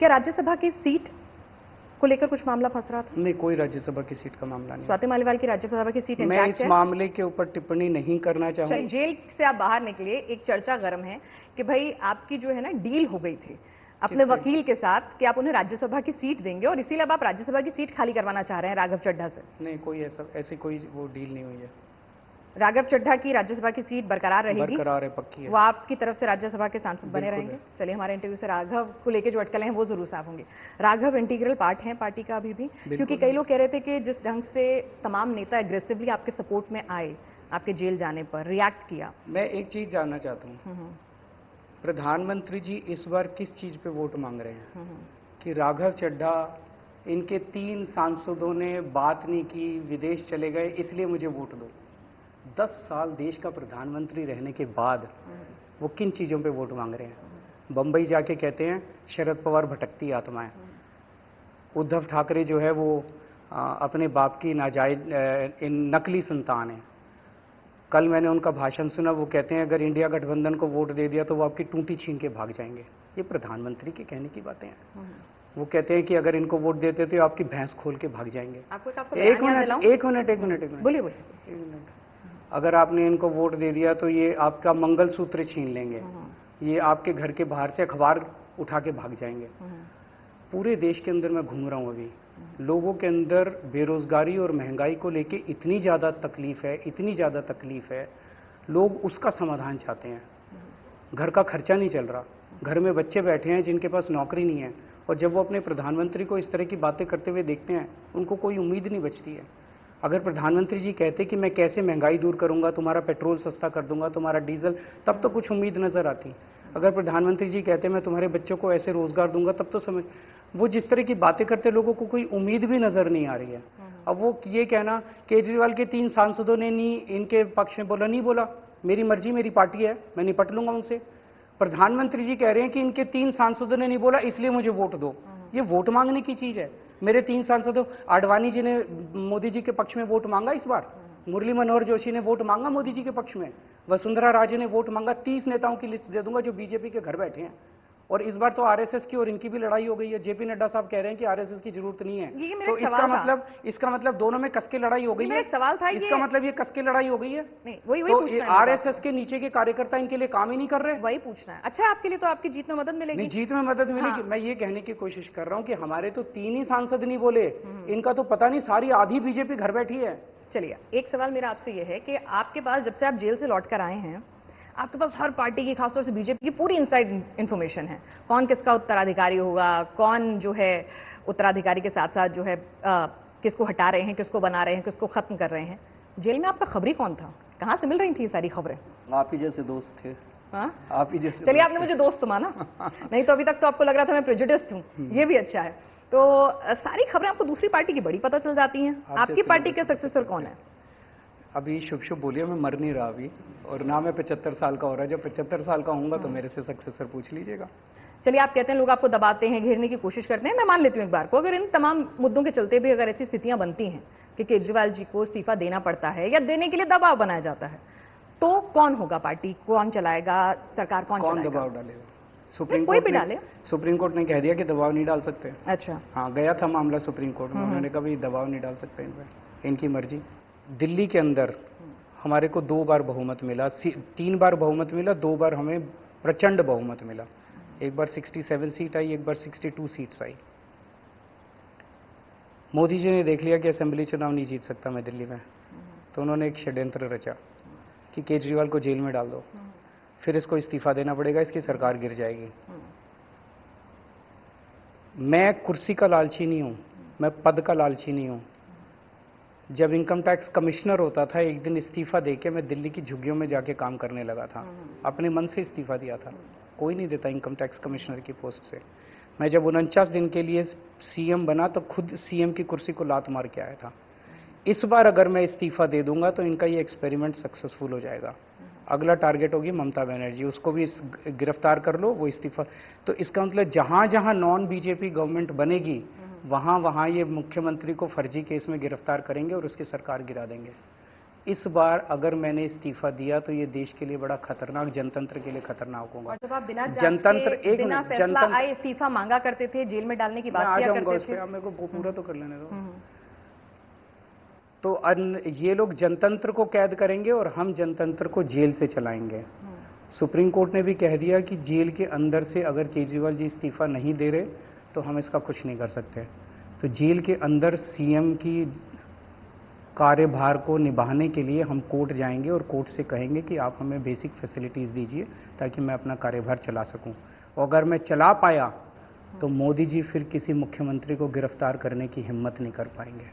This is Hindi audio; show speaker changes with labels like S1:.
S1: क्या राज्यसभा की सीट को लेकर कुछ मामला फंस रहा था?
S2: नहीं, कोई राज्यसभा की सीट का मामला नहीं।
S1: स्वाति मालीवाल की राज्यसभा की सीट
S2: मैं इस मामले के ऊपर टिप्पणी नहीं करना चाहूंगा।
S1: जेल से आप बाहर निकले, एक चर्चा गर्म है कि भाई आपकी जो है ना डील हो गई थी अपने वकील के साथ कि आप उन्हें राज्यसभा की सीट देंगे और इसीलिए अब आप राज्यसभा की सीट खाली करवाना चाह रहे हैं राघव चड्ढा से।
S2: नहीं, कोई ऐसी कोई वो डील नहीं हुई है।
S1: राघव चड्ढा की राज्यसभा की सीट बरकरार रहेगी?
S2: बरकरार है, पक्की है।
S1: वो आपकी तरफ से राज्यसभा के सांसद बने रहेंगे? चलिए, हमारे इंटरव्यू से राघव को लेकर जो अटकलें हैं वो जरूर साफ होंगे। राघव इंटीग्रल पार्ट है पार्टी का अभी भी, क्योंकि कई लोग कह रहे थे कि जिस ढंग से तमाम नेता एग्रेसिवली आपके सपोर्ट में आए, आपके जेल जाने पर रिएक्ट किया।
S2: मैं एक चीज जानना चाहता हूँ, प्रधानमंत्री जी इस बार किस चीज पे वोट मांग रहे हैं? कि राघव चड्ढा, इनके 3 सांसदों ने बात नहीं की, विदेश चले गए, इसलिए मुझे वोट दो। 10 साल देश का प्रधानमंत्री रहने के बाद वो किन चीजों पे वोट मांग रहे हैं? बंबई जाके कहते हैं शरद पवार भटकती आत्मा है। उद्धव ठाकरे जो है वो अपने बाप की नाजायज नकली संतान है। कल मैंने उनका भाषण सुना, वो कहते हैं अगर इंडिया गठबंधन को वोट दे दिया तो वो आपकी टूटी छीन के भाग जाएंगे। ये प्रधानमंत्री के कहने की बातें हैं। वो कहते हैं कि अगर इनको वोट देते तो आपकी भैंस खोल के भाग जाएंगे। एक मिनट
S1: बोलिए।
S2: अगर आपने इनको वोट दे दिया तो ये आपका मंगलसूत्र छीन लेंगे, ये आपके घर के बाहर से अखबार उठा के भाग जाएंगे। पूरे देश के अंदर मैं घूम रहा हूं अभी, लोगों के अंदर बेरोजगारी और महंगाई को लेके इतनी ज्यादा तकलीफ है, लोग उसका समाधान चाहते हैं। घर का खर्चा नहीं चल रहा, घर में बच्चे बैठे हैं जिनके पास नौकरी नहीं है, और जब वो अपने प्रधानमंत्री को इस तरह की बातें करते हुए देखते हैं, उनको कोई उम्मीद नहीं बचती है। अगर प्रधानमंत्री जी कहते कि मैं कैसे महंगाई दूर करूंगा, तुम्हारा पेट्रोल सस्ता कर दूंगा, तुम्हारा डीजल, तब तो कुछ उम्मीद नजर आती। अगर प्रधानमंत्री जी कहते मैं तुम्हारे बच्चों को ऐसे रोजगार दूंगा, तब तो समझ। वो जिस तरह की बातें करते, लोगों को कोई उम्मीद भी नजर नहीं आ रही है। अब वो ये कहना केजरीवाल के 3 सांसदों ने नहीं इनके पक्ष में बोला, नहीं बोला, मेरी मर्जी, मेरी पार्टी है, मैं निपट लूंगा उनसे। प्रधानमंत्री जी कह रहे हैं कि इनके 3 सांसदों ने नहीं बोला इसलिए मुझे वोट दो। ये वोट मांगने की चीज है। मेरे 3 सांसदों, आडवाणी जी ने मोदी जी के पक्ष में वोट मांगा इस बार, मुरली मनोहर जोशी ने वोट मांगा मोदी जी के पक्ष में, वसुंधरा राजे ने वोट मांगा। 30 नेताओं की लिस्ट दे दूंगा जो बीजेपी के घर बैठे हैं। और इस बार तो आरएसएस की और इनकी भी लड़ाई हो गई है। जेपी नड्डा साहब कह रहे हैं कि आरएसएस की जरूरत नहीं है, तो इसका मतलब दोनों में कसके लड़ाई हो गई है।
S1: सवाल था
S2: इसका मतलब ये कसके लड़ाई हो गई है।
S1: वही
S2: तो आरएसएस के नीचे के कार्यकर्ता इनके लिए काम ही नहीं कर रहे।
S1: वही पूछना है। अच्छा, आपके लिए तो आपकी जीत में मदद मिलेगी?
S2: नहीं, जीत में मदद मिलेगी। मैं ये कहने की कोशिश कर रहा हूँ कि हमारे तो 3 ही सांसद नहीं बोले, इनका तो पता नहीं सारी आधी बीजेपी घर बैठी है।
S1: चलिए, एक सवाल मेरा आपसे यह है कि आपके पास जब से आप जेल से लौट कर आए हैं, आपके पास हर पार्टी की, खासतौर से बीजेपी की पूरी इनसाइड इंफॉर्मेशन है। कौन किसका उत्तराधिकारी होगा, कौन जो है उत्तराधिकारी के साथ साथ जो है किसको हटा रहे हैं, किसको बना रहे हैं, किसको खत्म कर रहे हैं। जेल में आपका खबरी कौन था? कहां से मिल रही थी ये सारी खबरें?
S2: आप ही जैसे दोस्त थे। आप ही जैसे।
S1: चलिए, आपने मुझे दोस्त माना। नहीं तो अभी तक तो आपको लग रहा था मैं प्रेजुडिस्ड हूँ। ये भी अच्छा है। तो सारी खबरें आपको दूसरी पार्टी की बड़ी पता चल जाती हैं। आपकी पार्टी के सक्सेसर कौन है?
S2: अभी शुभ बोलिए, मैं मर नहीं रहा अभी, और ना मैं 75 साल का हो रहा है। जब 75 साल का होऊंगा तो मेरे से सक्सेसर पूछ लीजिएगा।
S1: चलिए, आप कहते हैं लोग आपको दबाते हैं, घेरने की कोशिश करते हैं। मैं मान लेती हूँ एक बार को, अगर इन तमाम मुद्दों के चलते भी अगर ऐसी स्थितियां बनती हैं कि केजरीवाल जी को इस्तीफा देना पड़ता है या देने के लिए दबाव बनाया जाता है, तो कौन होगा पार्टी? कौन चलाएगा सरकार? कौन
S2: दबाव डालेगा?
S1: सुप्रीम कोर्ट भी डाले।
S2: सुप्रीम कोर्ट ने कह दिया कि दबाव नहीं डाल सकते।
S1: अच्छा,
S2: हाँ, गया था मामला सुप्रीम कोर्ट में, उन्होंने कहा दबाव नहीं डाल सकते इन पर, इनकी मर्जी। दिल्ली के अंदर हमारे को 2 बार बहुमत मिला, 3 बार बहुमत मिला, 2 बार हमें प्रचंड बहुमत मिला। एक बार 67 सीट आई, एक बार 62 सीट्स आई। मोदी जी ने देख लिया कि असेंबली चुनाव नहीं जीत सकता मैं दिल्ली में, तो उन्होंने एक षड्यंत्र रचा कि केजरीवाल को जेल में डाल दो, फिर इसको इस्तीफा देना पड़ेगा, इसकी सरकार गिर जाएगी। मैं कुर्सी का लालची नहीं हूं, मैं पद का लालची नहीं हूं। जब इनकम टैक्स कमिश्नर होता था, एक दिन इस्तीफा देके मैं दिल्ली की झुग्गियों में जाके काम करने लगा था। अपने मन से इस्तीफा दिया था। कोई नहीं देता इनकम टैक्स कमिश्नर की पोस्ट से। मैं जब 49 दिन के लिए सीएम बना तो खुद सीएम की कुर्सी को लात मार के आया था। इस बार अगर मैं इस्तीफा दे दूंगा तो इनका ये एक्सपेरिमेंट सक्सेसफुल हो जाएगा। अगला टारगेट होगी ममता बनर्जी, उसको भी गिरफ्तार कर लो, वो इस्तीफा। तो इसका मतलब जहां जहां नॉन बीजेपी गवर्नमेंट बनेगी, वहां वहां ये मुख्यमंत्री को फर्जी केस में गिरफ्तार करेंगे और उसकी सरकार गिरा देंगे। इस बार अगर मैंने इस्तीफा दिया तो ये देश के लिए बड़ा खतरनाक, जनतंत्र के लिए खतरनाक होगा।
S1: और जब आप बिना
S2: जनतंत्र एक
S1: बिना फैसला आए इस्तीफा मांगा करते थे, जेल में डालने की बात किया करते थे।
S2: आप मेरे को पूरा तो कर लेने दो। तो ये लोग जनतंत्र को कैद करेंगे और हम जनतंत्र को जेल से चलाएंगे। सुप्रीम कोर्ट ने भी कह दिया कि जेल के अंदर से अगर केजरीवाल जी इस्तीफा नहीं दे रहे तो हम इसका कुछ नहीं कर सकते। तो जेल के अंदर सीएम की कार्यभार को निभाने के लिए हम कोर्ट जाएंगे और कोर्ट से कहेंगे कि आप हमें बेसिक फैसिलिटीज दीजिए ताकि मैं अपना कार्यभार चला सकूं। और अगर मैं चला पाया तो मोदी जी फिर किसी मुख्यमंत्री को गिरफ्तार करने की हिम्मत नहीं कर पाएंगे।